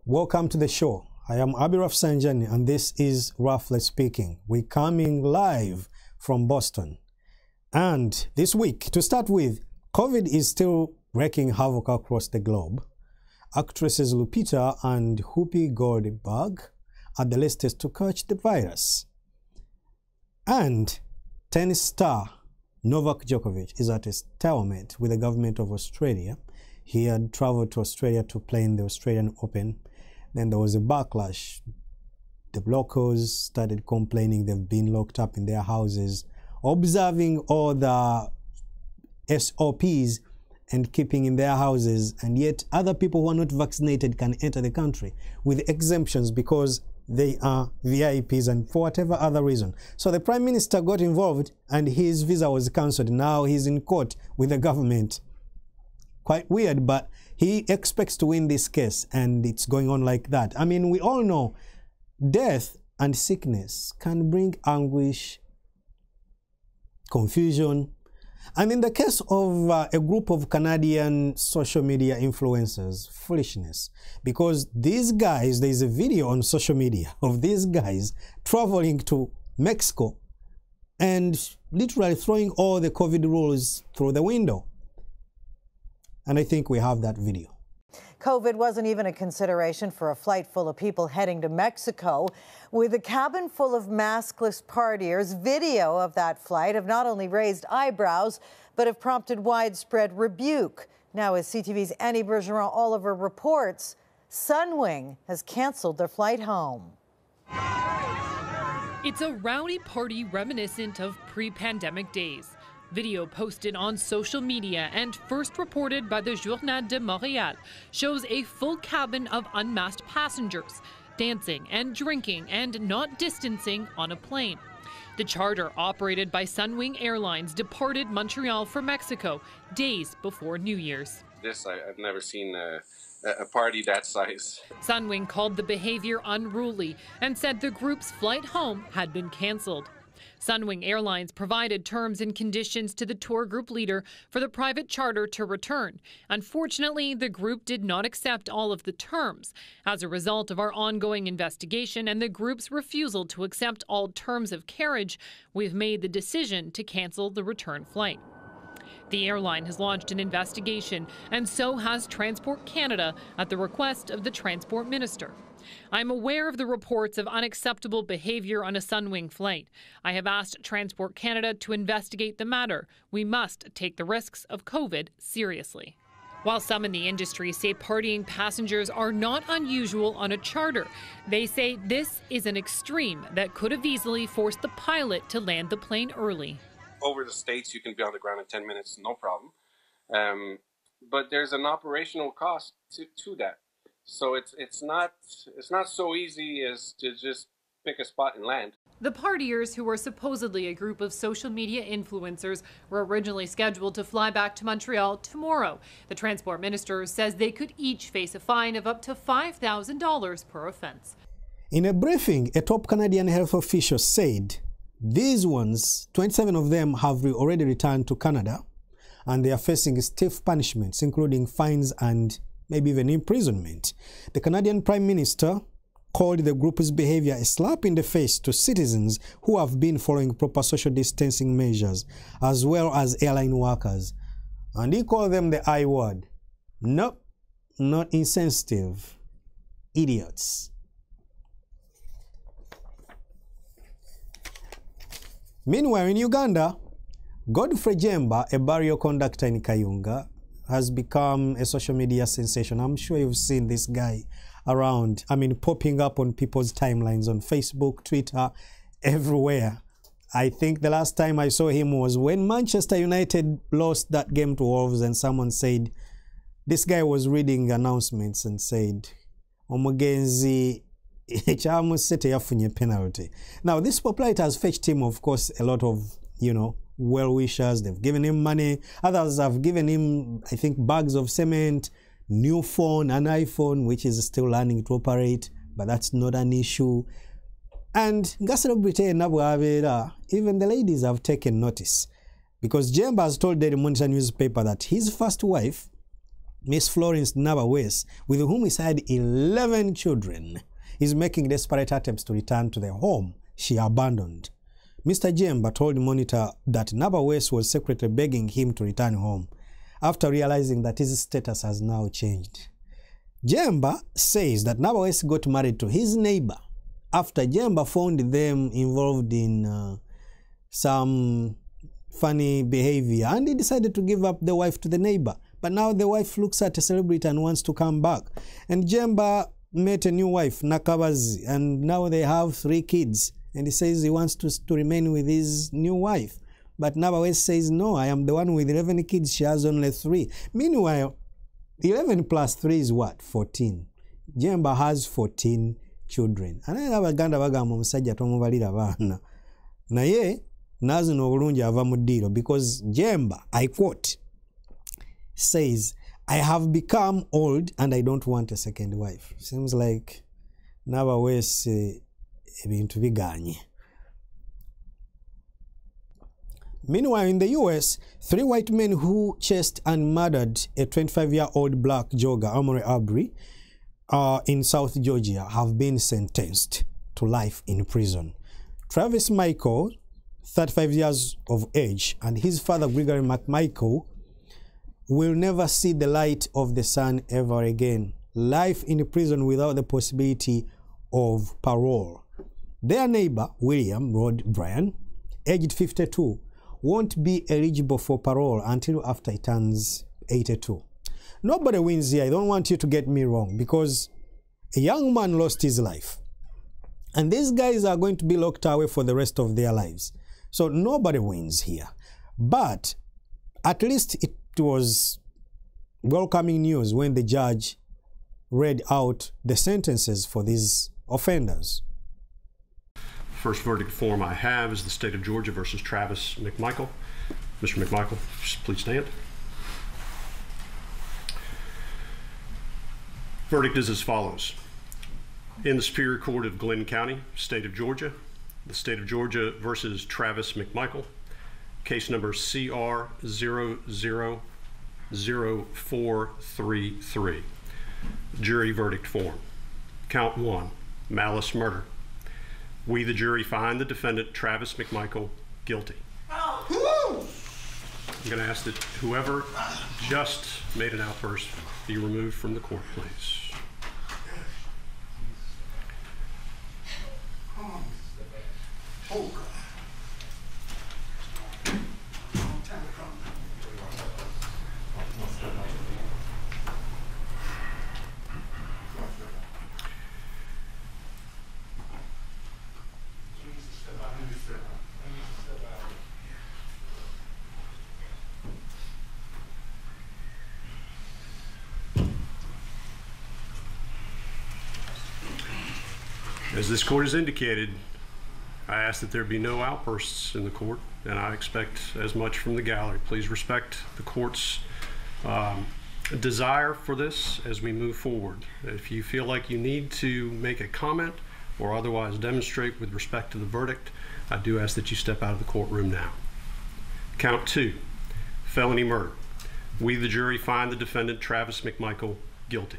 Welcome to the show. I am Abi Rafsanjani and this is Rafly Speaking. We're coming live from Boston. And this week, to start with, COVID is still wreaking havoc across the globe. Actresses Lupita and Whoopi Goldberg are the latest to catch the virus. And tennis star Novak Djokovic is at a stalemate with the government of Australia. He had traveled to Australia to play in the Australian Open. Then there was a backlash. The locals started complaining they've been locked up in their houses, observing all the SOPs and keeping in their houses, and yet other people who are not vaccinated can enter the country with exemptions because they are VIPs and for whatever other reason. So the Prime Minister got involved and his visa was cancelled. Now he's in court with the government. Quite weird, but he expects to win this case, and it's going on like that. I mean, we all know death and sickness can bring anguish, confusion. And in the case of a group of Canadian social media influencers, foolishness. Because these guys, there's a video on social media of these guys traveling to Mexico and literally throwing all the COVID rules through the window. And I think we have that video. COVID wasn't even a consideration for a flight full of people heading to Mexico. With a cabin full of maskless partiers, video of that flight have not only raised eyebrows, but have prompted widespread rebuke. Now, as CTV's Annie Bergeron-Oliver reports, Sunwing has canceled their flight home. It's a rowdy party reminiscent of pre-pandemic days. Video posted on social media and first reported by the Journal de Montréal shows a full cabin of unmasked passengers dancing and drinking and not distancing on a plane. The charter operated by Sunwing Airlines departed Montreal for Mexico days before New Year's. I've never seen a party that size. Sunwing called the behavior unruly and said the group's flight home had been canceled. Sunwing Airlines provided terms and conditions to the tour group leader for the private charter to return. Unfortunately, the group did not accept all of the terms. As a result of our ongoing investigation and the group's refusal to accept all terms of carriage, we've made the decision to cancel the return flight. The airline has launched an investigation, and so has Transport Canada at the request of the Transport Minister. I'm aware of the reports of unacceptable behavior on a Sunwing flight. I have asked Transport Canada to investigate the matter. We must take the risks of COVID seriously. While some in the industry say partying passengers are not unusual on a charter, they say this is an extreme that could have easily forced the pilot to land the plane early. Over the States, you can be on the ground in 10 minutes, no problem. But there's an operational cost to that. So it's not so easy as to just pick a spot and land. The partiers, who were supposedly a group of social media influencers, were originally scheduled to fly back to Montreal tomorrow. The Transport Minister says they could each face a fine of up to $5,000 per offence. In a briefing, a top Canadian health official said these ones, 27 of them, have already returned to Canada, and they are facing stiff punishments, including fines and maybe even imprisonment. The Canadian Prime Minister called the group's behavior a slap in the face to citizens who have been following proper social distancing measures, as well as airline workers. And he called them the I word. Nope, not insensitive. Idiots. Meanwhile, in Uganda, Godfrey Jemba, a burial conductor in Kayunga, has become a social media sensation. I'm sure you've seen this guy around, popping up on people's timelines on Facebook, Twitter, everywhere. I think the last time I saw him was when Manchester United lost that game to Wolves, and someone said, this guy was reading announcements and said, Omugenzi echamusete yafunye penalty. Now, this popularity has fetched him, of course, a lot of, well-wishers. They've given him money. Others have given him, I think, bags of cement, new phone, an iPhone, which is still learning to operate, but that's not an issue. And even the ladies have taken notice, because Jemba has told Daily Monitor newspaper that his first wife Miss Florence Nabawes, with whom he's had 11 children, is making desperate attempts to return to the home she abandoned. Mr. Jemba told Monitor that Nabawes was secretly begging him to return home after realizing that his status has now changed. Jemba says that Nabawes got married to his neighbor after Jemba found them involved in some funny behavior, and he decided to give up the wife to the neighbor. But now the wife looks at a celebrity and wants to come back. And Jemba met a new wife, Nakabazi, and now they have 3 kids. And he says he wants to remain with his new wife. But Nabawes says, no, I am the one with 11 kids, she has only 3. Meanwhile, 11 plus 3 is what? 14. Jemba has 14 children. And I have a ganda bagamba omusajja tomubalira baana. Naye nazino obulungi ava mu ddiiro, because Jemba, I quote, says, I have become old and I don't want a second wife. Seems like Nabawes ebintu biganye. Meanwhile, in the US, 3 white men who chased and murdered a 25-year-old black jogger, Amory Arbery, in South Georgia, have been sentenced to life in prison. Travis Michael, 35 years of age, and his father, Gregory McMichael, will never see the light of the sun ever again. Life in prison without the possibility of parole. Their neighbor, William Rod Bryan, aged 52, won't be eligible for parole until after he turns 82. Nobody wins here. I don't want you to get me wrong, because a young man lost his life. And these guys are going to be locked away for the rest of their lives. So nobody wins here. But at least it was welcoming news when the judge read out the sentences for these offenders. First verdict form I have is the state of Georgia versus Travis McMichael. Mr. McMichael, please stand. Verdict is as follows. In the Superior Court of Glenn County, state of Georgia, the state of Georgia versus Travis McMichael, case number CR 000433. Jury verdict form. Count 1, malice murder. We, the jury, find the defendant, Travis McMichael, guilty. I'm going to ask that whoever just made an outburst be removed from the court, please. Oh, God. As this court has indicated, I ask that there be no outbursts in the court, and I expect as much from the gallery. Please respect the court's desire for this as we move forward. If you feel like you need to make a comment or otherwise demonstrate with respect to the verdict, I do ask that you step out of the courtroom now. Count 2, felony murder. We, the jury, find the defendant, Travis McMichael, guilty.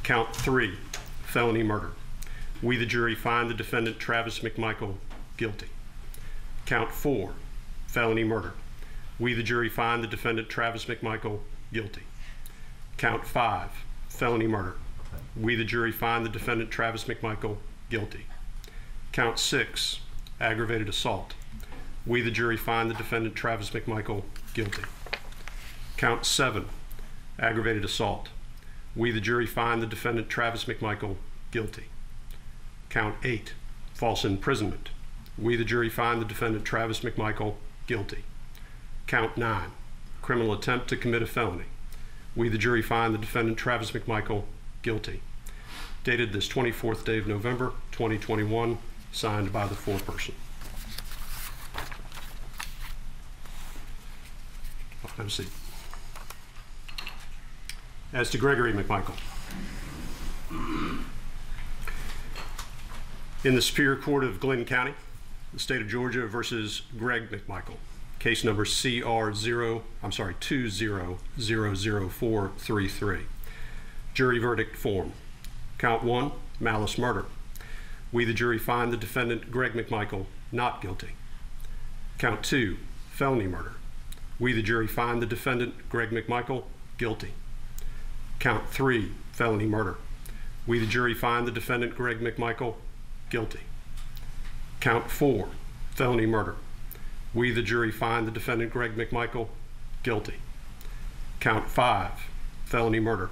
Count 3, felony murder. We, the jury, find the defendant, Travis McMichael, guilty. Count 4, felony murder. We, the jury, find the defendant, Travis McMichael, guilty. Count 5, felony murder. We, the jury, find the defendant, Travis McMichael, guilty. Count 6, aggravated assault. We, the jury, find the defendant, Travis McMichael, guilty. Count 7, aggravated assault. We, the jury, find the defendant, Travis McMichael, guilty. Count 8, false imprisonment. We, the jury, find the defendant, Travis McMichael, guilty. Count 9, criminal attempt to commit a felony. We, the jury, find the defendant, Travis McMichael, guilty. Dated this 24th day of November, 2021, signed by the foreperson. Have a seat. As to Gregory McMichael, in the Superior Court of Glenn County, the state of Georgia versus Greg McMichael, case number CR20000433. Jury verdict form. Count 1, malice murder. We, the jury, find the defendant, Greg McMichael, not guilty. Count 2, felony murder. We, the jury, find the defendant, Greg McMichael, guilty. Count 3, felony murder. We, the jury, find the defendant, Greg McMichael, guilty. Count 4, felony murder. We, the jury, find the defendant, Greg McMichael, guilty. Count 5, felony murder.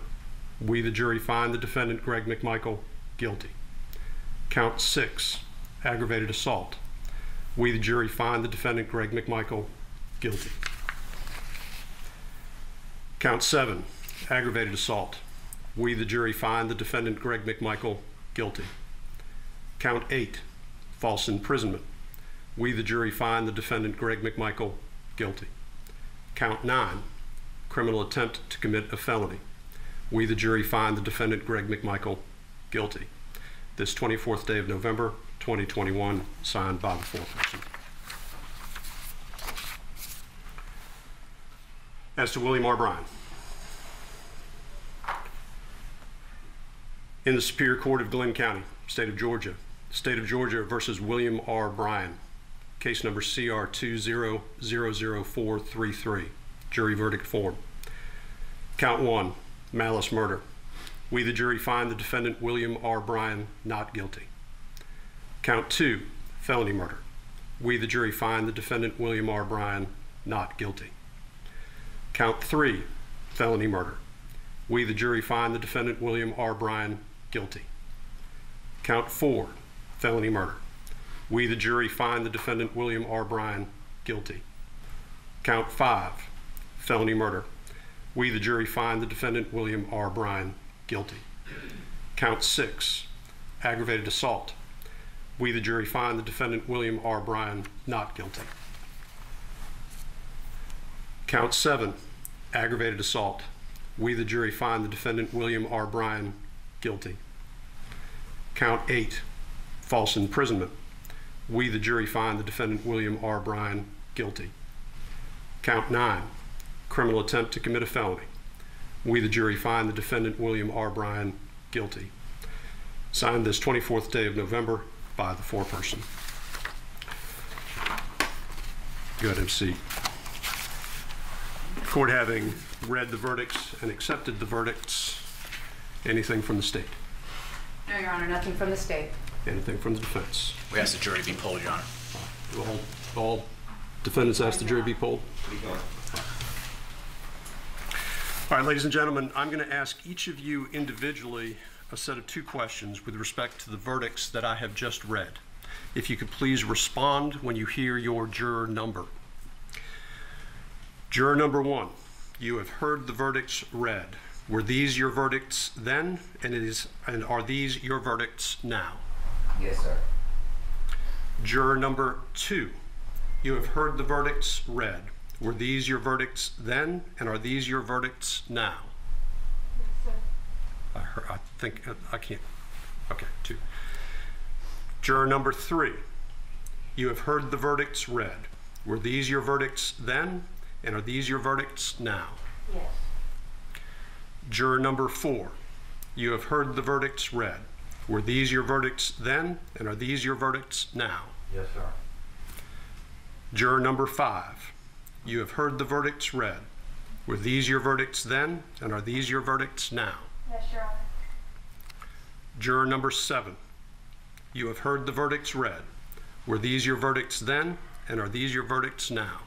We, the jury, find the defendant, Greg McMichael, guilty. Count 6, aggravated assault. We, the jury, find the defendant, Greg McMichael, guilty. Count 7, aggravated assault. We, the jury, find the defendant, Greg McMichael, guilty. Count 8, false imprisonment. We, the jury, find the defendant, Greg McMichael, guilty. Count 9, criminal attempt to commit a felony. We, the jury, find the defendant, Greg McMichael, guilty. This 24th day of November, 2021, signed by the foreperson. As to William R. Bryan. In the Superior Court of Glenn County, State of Georgia versus William R. Bryan, case number CR20000433, jury verdict form. Count 1, malice murder. We, the jury, find the defendant, William R. Bryan, not guilty. Count 2, felony murder. We, the jury, find the defendant, William R. Bryan, not guilty. Count 3, felony murder. We, the jury, find the defendant, William R. Bryan, guilty. Count 4, felony murder. We, the jury, find the defendant, William R. Bryan, guilty. Count 5, felony murder. We, the jury, find the defendant, William R. Bryan, guilty. Count 6, aggravated assault. We, the jury, find the defendant, William R. Bryan, not guilty. Count 7, aggravated assault. We, the jury, find the defendant, William R. Bryan, guilty. Count 8, false imprisonment. We, the jury, find the defendant, William R. Bryan, guilty. Count 9, criminal attempt to commit a felony. We, the jury, find the defendant, William R. Bryan, guilty. Signed this 24th day of November by the foreperson. Go ahead and have a seat. Court having read the verdicts and accepted the verdicts, anything from the state? No, Your Honor, nothing from the state. Anything from the defense? We ask the jury be polled, Your Honor. All defendants ask the jury be polled? All right, ladies and gentlemen, I'm going to ask each of you individually a set of 2 questions with respect to the verdicts that I have just read. If you could please respond when you hear your juror number. Juror number 1, you have heard the verdicts read. Were these your verdicts then, and are these your verdicts now? Yes, sir. Juror number 2, you have heard the verdicts read. Were these your verdicts then, and are these your verdicts now? Yes, sir. I can't. Okay, 2. Juror number 3, you have heard the verdicts read. Were these your verdicts then, and are these your verdicts now? Yes. Juror number 4, you have heard the verdicts read. Were these your verdicts then, and are these your verdicts now? Yes, sir. Juror number 5, you have heard the verdicts read. Were these your verdicts then, and are these your verdicts now? Yes, Your Honor. Juror number 7, you have heard the verdicts read. Were these your verdicts then, and are these your verdicts now?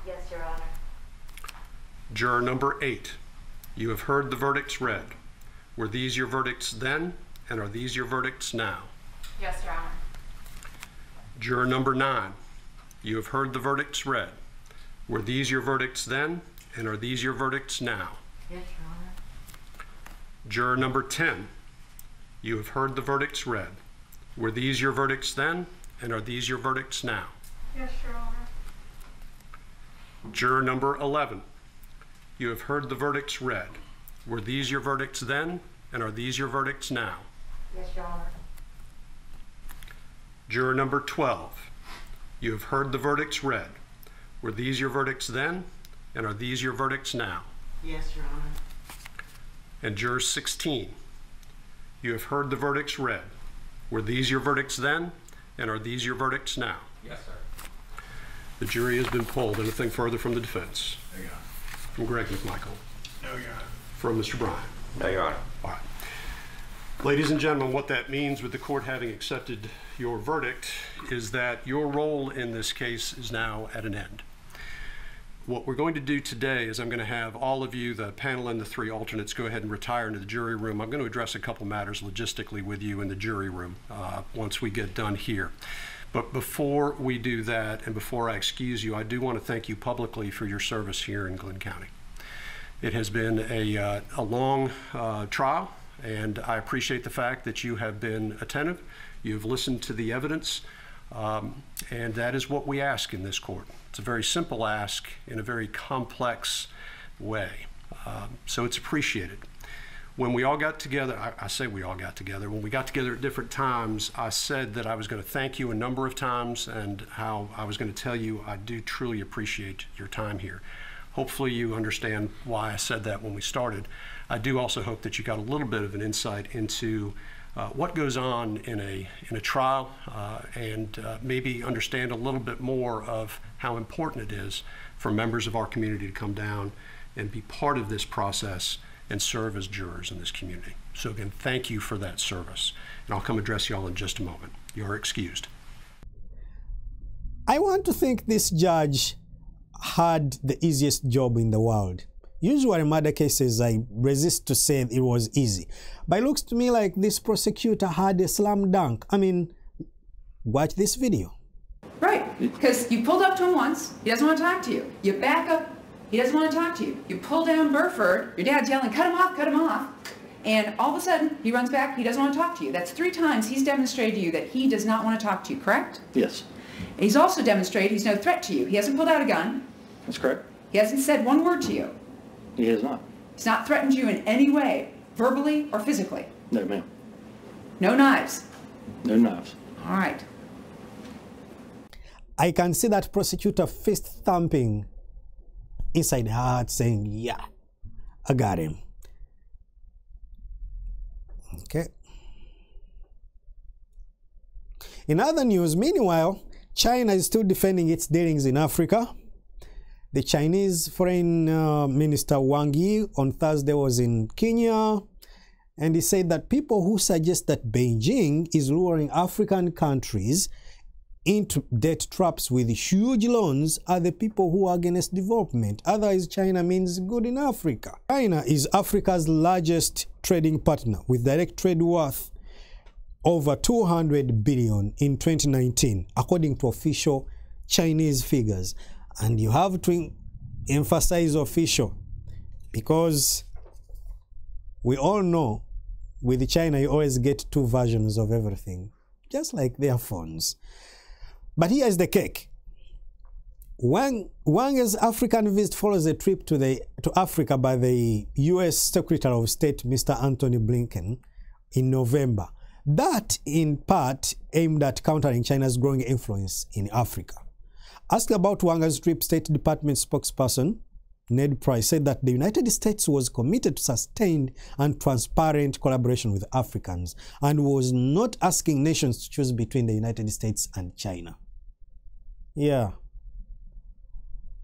Yes, Your Honor. Juror number 8, you have heard the verdicts read. Were these your verdicts then, and are these your verdicts now? Yes, Your Honor. Juror number 9, you have heard the verdicts read. Were these your verdicts then, and are these your verdicts now? Yes, Your Honor. Juror number 10, you have heard the verdicts read. Were these your verdicts then, and are these your verdicts now? Yes, Your Honor. Juror number 11, you have heard the verdicts read. Were these your verdicts then, and are these your verdicts now? Yes, Your Honor. Juror number 12, you have heard the verdicts read. Were these your verdicts then, and are these your verdicts now? Yes, Your Honor. And juror 16, you have heard the verdicts read. Were these your verdicts then, and are these your verdicts now? Yes, sir. The jury has been polled. Anything further from the defense? No, Your Honor. From Greg McMichael? No, Your Honor. From Mr. Bryan? No, Your Honor. All right. Ladies and gentlemen, what that means with the court having accepted your verdict is that your role in this case is now at an end. What we're going to do today is I'm going to have all of you, the panel and the three alternates, go ahead and retire into the jury room. I'm going to address a couple matters logistically with you in the jury room once we get done here. But before we do that, and before I excuse you, I do want to thank you publicly for your service here in Glenn County. It has been a long trial, and I appreciate the fact that you have been attentive. You've listened to the evidence, and that is what we ask in this court. It's a very simple ask in a very complex way, so it's appreciated. When we all got together, I say we all got together, when we got together at different times, I said that I was going to thank you a number of times and how I was going to tell you I do truly appreciate your time here. Hopefully you understand why I said that when we started. I do also hope that you got a little bit of an insight into what goes on in a trial and maybe understand a little bit more of how important it is for members of our community to come down and be part of this process and serve as jurors in this community. So again, thank you for that service. And I'll come address you all in just a moment. You're excused. I want to think this judge had the easiest job in the world. Usually in murder cases, I resist to say it was easy. But it looks to me like this prosecutor had a slam dunk. I mean, watch this video. Right, because you pulled up to him once, he doesn't want to talk to you. You back up, he doesn't want to talk to you. You pull down Burford, your dad's yelling, cut him off. And all of a sudden, he runs back, he doesn't want to talk to you. That's 3 times he's demonstrated to you that he does not want to talk to you, correct? Yes. He's also demonstrated he's no threat to you. He hasn't pulled out a gun. That's correct. He hasn't said one word to you. He has not. He's not threatened you in any way, verbally or physically. No, ma'am. No knives. No knives. All right. I can see that prosecutor fist thumping inside her heart saying, yeah, I got him. Okay. In other news, meanwhile, China is still defending its dealings in Africa. The Chinese Foreign Minister Wang Yi on Thursday was in Kenya, and he said that people who suggest that Beijing is luring African countries into debt traps with huge loans are the people who are against development. Otherwise, China means good in Africa. China is Africa's largest trading partner with direct trade worth over 200 billion in 2019, according to official Chinese figures. And you have to emphasize official because we all know with China, you always get 2 versions of everything, just like their phones. But here's the cake. Wang's African visit follows a trip to Africa by the U.S. Secretary of State, Mr. Anthony Blinken, in November. That, in part, aimed at countering China's growing influence in Africa. Asked about Wang's trip, State Department spokesperson Ned Price said that the United States was committed to sustained and transparent collaboration with Africans and was not asking nations to choose between the United States and China. Yeah.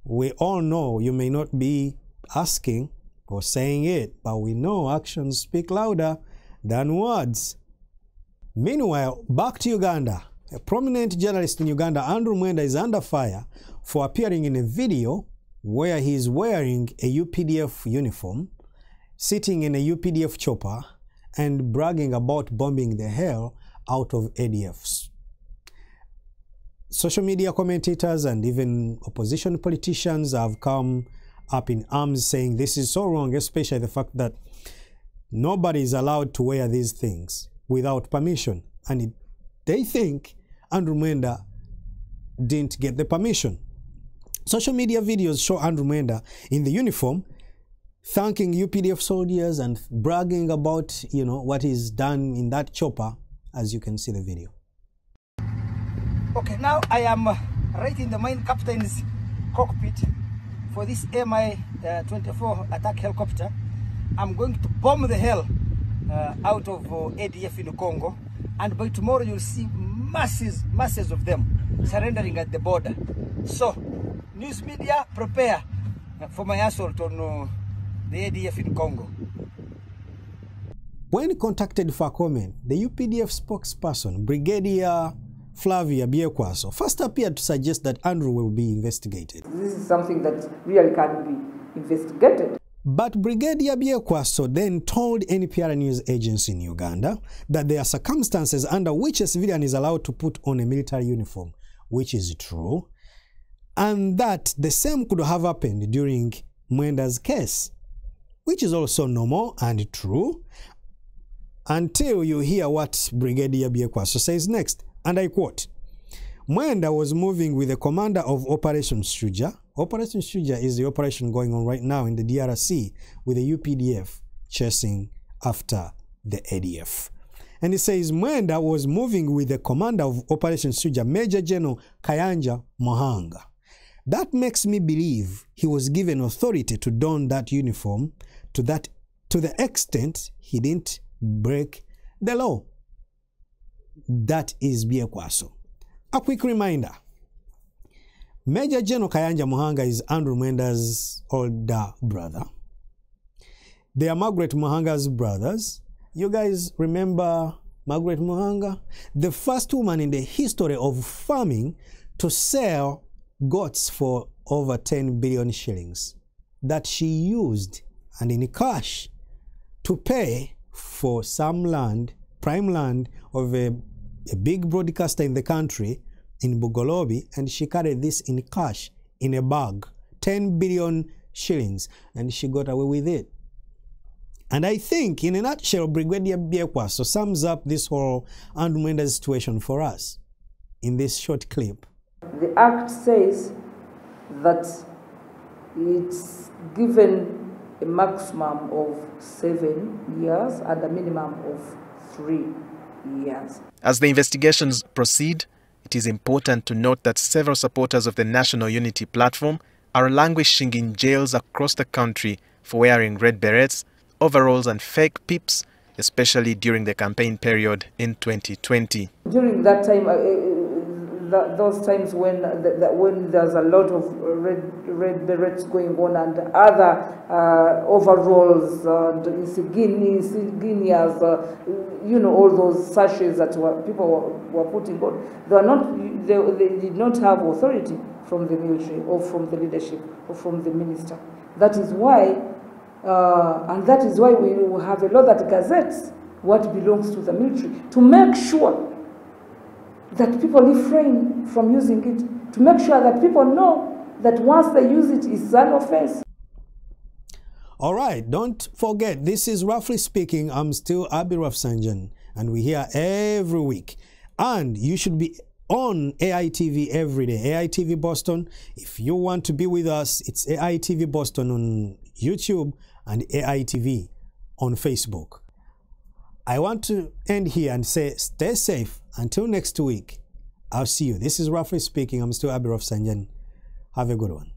We all know you may not be asking or saying it, but we know actions speak louder than words. Meanwhile, back to Uganda. A prominent journalist in Uganda, Andrew Mwenda, is under fire for appearing in a video where he is wearing a UPDF uniform, sitting in a UPDF chopper, and bragging about bombing the hell out of ADFs. Social media commentators and even opposition politicians have come up in arms saying this is so wrong, especially the fact that nobody is allowed to wear these things without permission. And they think Andrew Mwenda didn't get the permission. Social media videos show Andrew Mwenda in the uniform thanking UPDF soldiers and bragging about, what he's done in that chopper, as you can see the video. Okay, now I am right in the main captain's cockpit for this Mi-24 attack helicopter. I'm going to bomb the hell out of ADF in Congo, and by tomorrow you'll see masses of them surrendering at the border. So, news media, prepare for my assault on the ADF in Congo. When contacted for comment, the UPDF spokesperson, Brigadier Flavia Biekwaso, first appeared to suggest that Andrew will be investigated. This is something that really can be investigated. But Brigadier Biekwaso then told NPR news agency in Uganda that there are circumstances under which a civilian is allowed to put on a military uniform, which is true, and that the same could have happened during Mwenda's case, which is also normal and true, until you hear what Brigadier Biekwaso says next. And I quote, Mwenda was moving with the commander of Operation Shuja. Operation Shuja is the operation going on right now in the DRC with the UPDF chasing after the ADF. And he says Mwenda was moving with the commander of Operation Shuja, Major General Kayanja Muhanga. That makes me believe he was given authority to don that uniform to the extent he didn't break the law. That is Biekwaso. A quick reminder. Major General Kayanja Muhanga is Andrew Mwenda's older brother. They are Margaret Muhanga's brothers. You guys remember Margaret Muhanga? The first woman in the history of farming to sell goats for over 10 billion shillings that she used, and in cash, to pay for some land, prime land of a big broadcaster in the country in Bugolobi, and she carried this in cash in a bag, 10 billion shillings, and she got away with it. And I think, in a nutshell, Brigadier Biekwaso sums up this whole Andrew Mwenda's situation for us in this short clip. The Act says that it's given a maximum of 7 years and a minimum of 3 years. As the investigations proceed, it is important to note that several supporters of the National Unity Platform are languishing in jails across the country for wearing red berets, overalls and fake pips, especially during the campaign period in 2020. During that time, those times when there's a lot of red berets going on and other overalls and insignias, all those sashes that people were putting on, they did not have authority from the military or from the leadership or from the minister. That is why, and that is why we have a law that gazettes what belongs to the military, to make sure that people refrain from using it, to make sure that people know that once they use it, it's an offense. All right, don't forget, this is Rafly Speaking. I'm still Abi Rafsanjan, and we're here every week. And you should be on AITV every day. AITV Boston. If you want to be with us, it's AITV Boston on YouTube and AITV on Facebook. I want to end here and say, stay safe. Until next week, I'll see you. This is Rafly Speaking. I'm still Abi Rafsanjan. Have a good one.